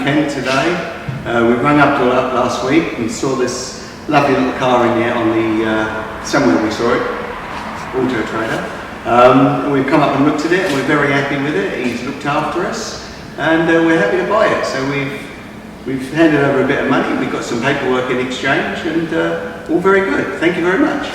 Kent today. We rang up last week and saw this lovely little car in there on the, somewhere we saw it, Auto Trader. We've come up and looked at it and we're very happy with it. He's looked after us and we're happy to buy it. So we've handed over a bit of money, we've got some paperwork in exchange and all very good. Thank you very much.